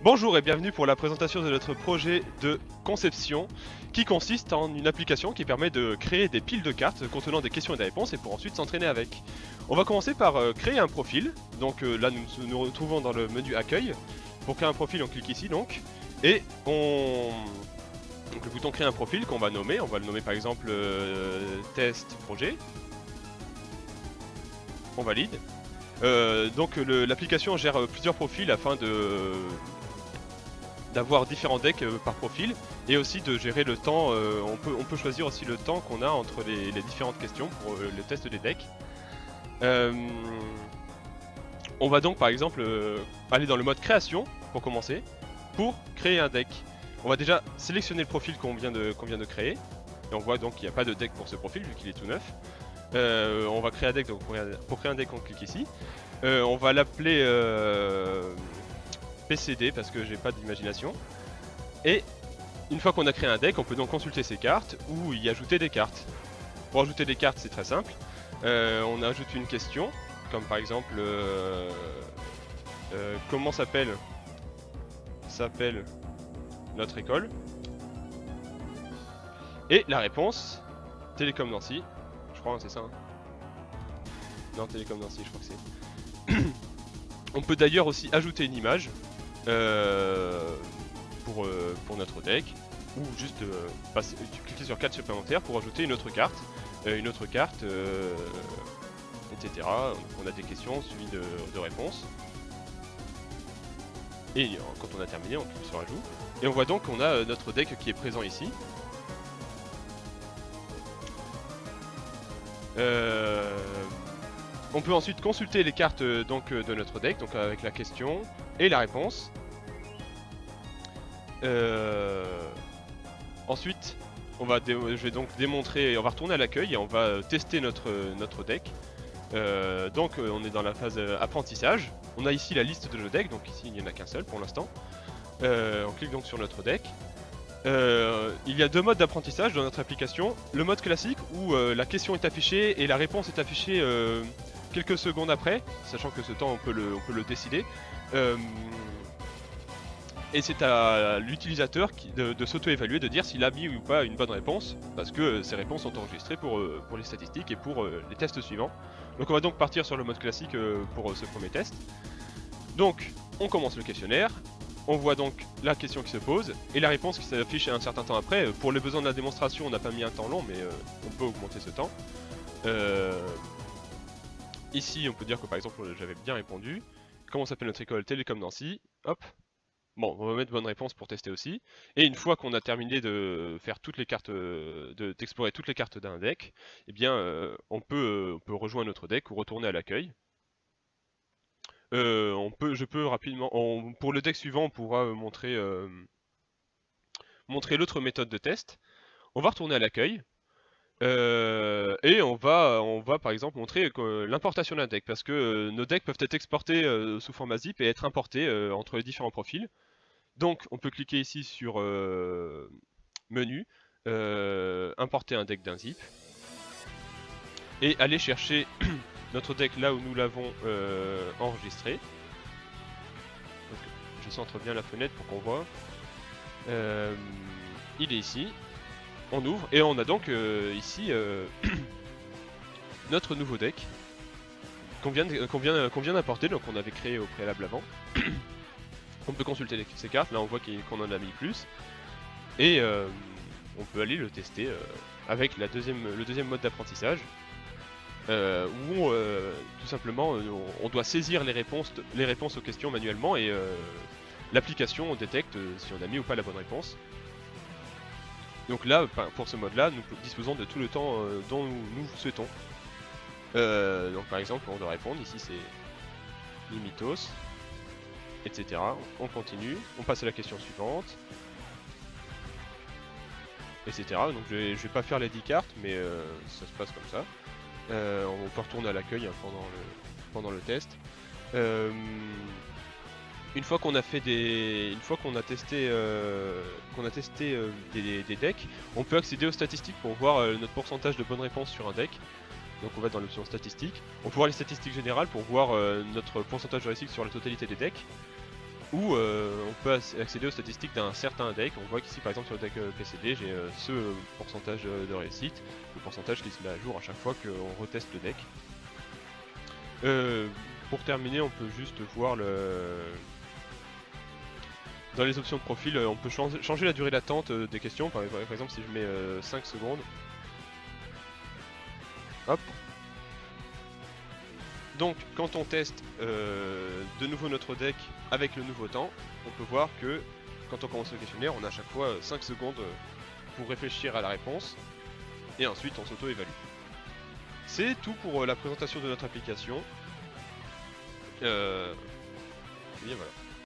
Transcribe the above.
Bonjour et bienvenue pour la présentation de notre projet de conception qui consiste en une application qui permet de créer des piles de cartes contenant des questions et des réponses et pour ensuite s'entraîner avec. On va commencer par créer un profil, donc là nous nous retrouvons dans le menu accueil. Pour créer un profil on clique ici donc et donc le bouton créer un profil qu'on va nommer, on va le nommer par exemple test projet. On valide. Donc l'application gère plusieurs profils afin d'avoir différents decks par profil et aussi de gérer le temps. On peut choisir aussi le temps qu'on a entre les différentes questions pour le test des decks. On va donc par exemple aller dans le mode création pour commencer, pour créer un deck. On va déjà sélectionner le profil qu'on vient de créer et on voit donc qu'il n'y a pas de deck pour ce profil vu qu'il est tout neuf. On va créer un deck, donc pour créer un deck on clique ici. On va l'appeler PCD parce que j'ai pas d'imagination. Et une fois qu'on a créé un deck, on peut donc consulter ses cartes ou y ajouter des cartes. Pour ajouter des cartes c'est très simple. On ajoute une question, comme par exemple comment s'appelle notre école. Et la réponse, Télécom Nancy. Je crois, c'est ça. Hein. Non, Télécom Nancy, je crois que c'est. On peut d'ailleurs aussi ajouter une image pour notre deck, ou juste cliquer sur carte supplémentaire pour ajouter une autre carte, etc. On a des questions suivies de réponses. Et quand on a terminé, on clique sur ajout. Et on voit donc qu'on a notre deck qui est présent ici. On peut ensuite consulter les cartes de notre deck, donc avec la question et la réponse. Ensuite, je vais donc démontrer, on va retourner à l'accueil et on va tester notre deck. Donc on est dans la phase apprentissage. On a ici la liste de nos decks, donc ici il n'y en a qu'un seul pour l'instant. On clique donc sur notre deck. Il y a deux modes d'apprentissage dans notre application. Le mode classique où la question est affichée et la réponse est affichée quelques secondes après, sachant que ce temps on peut le décider. Et c'est à l'utilisateur de s'auto-évaluer, de dire s'il a mis ou pas une bonne réponse, parce que ces réponses sont enregistrées pour les statistiques et pour les tests suivants. Donc on va donc partir sur le mode classique pour ce premier test. Donc on commence le questionnaire. On voit donc la question qui se pose et la réponse qui s'affiche un certain temps après. Pour les besoins de la démonstration, on n'a pas mis un temps long, mais on peut augmenter ce temps. Ici, on peut dire que par exemple, j'avais bien répondu. Comment s'appelle notre école? Télécom Nancy. Hop. Bon, on va mettre bonne réponse pour tester aussi. Et une fois qu'on a terminé de faire toutes les cartes, d'explorer toutes les cartes d'un deck, eh bien, on peut rejoindre notre deck ou retourner à l'accueil. Je peux rapidement, pour le deck suivant, on pourra montrer l'autre méthode de test. On va retourner à l'accueil et on va par exemple montrer l'importation d'un deck parce que nos decks peuvent être exportés sous format zip et être importés entre les différents profils. Donc on peut cliquer ici sur menu, importer un deck d'un zip et aller chercher notre deck là où nous l'avons enregistré. Donc, je centre bien la fenêtre pour qu'on voit. Il est ici. On ouvre et on a donc ici notre nouveau deck qu'on vient d'importer, donc on avait créé au préalable avant. On peut consulter ces cartes, là on voit qu'on en a mis plus. Et on peut aller le tester avec le deuxième mode d'apprentissage. Où tout simplement on doit saisir les réponses aux questions manuellement et l'application détecte si on a mis ou pas la bonne réponse. Donc là, pour ce mode là, nous disposons de tout le temps dont nous souhaitons. Donc par exemple, on doit répondre, ici c'est Limitos, etc. On continue, on passe à la question suivante, etc. Donc je vais pas faire les 10 cartes, mais ça se passe comme ça. On peut retourner à l'accueil pendant le test. Une fois qu'on a testé des decks, on peut accéder aux statistiques pour voir notre pourcentage de bonnes réponses sur un deck. Donc on va dans l'option statistiques. On peut voir les statistiques générales pour voir notre pourcentage de réussite sur la totalité des decks. où on peut accéder aux statistiques d'un certain deck. On voit qu'ici par exemple sur le deck PCD j'ai ce pourcentage de réussite, le pourcentage qui se met à jour à chaque fois qu'on reteste le deck. Pour terminer, on peut juste voir dans les options de profil, on peut changer la durée d'attente des questions. Par exemple, si je mets 5 secondes, hop. Donc, quand on teste de nouveau notre deck avec le nouveau temps, on peut voir que quand on commence le questionnaire, on a à chaque fois 5 secondes pour réfléchir à la réponse, et ensuite on s'auto-évalue. C'est tout pour la présentation de notre application. Et voilà.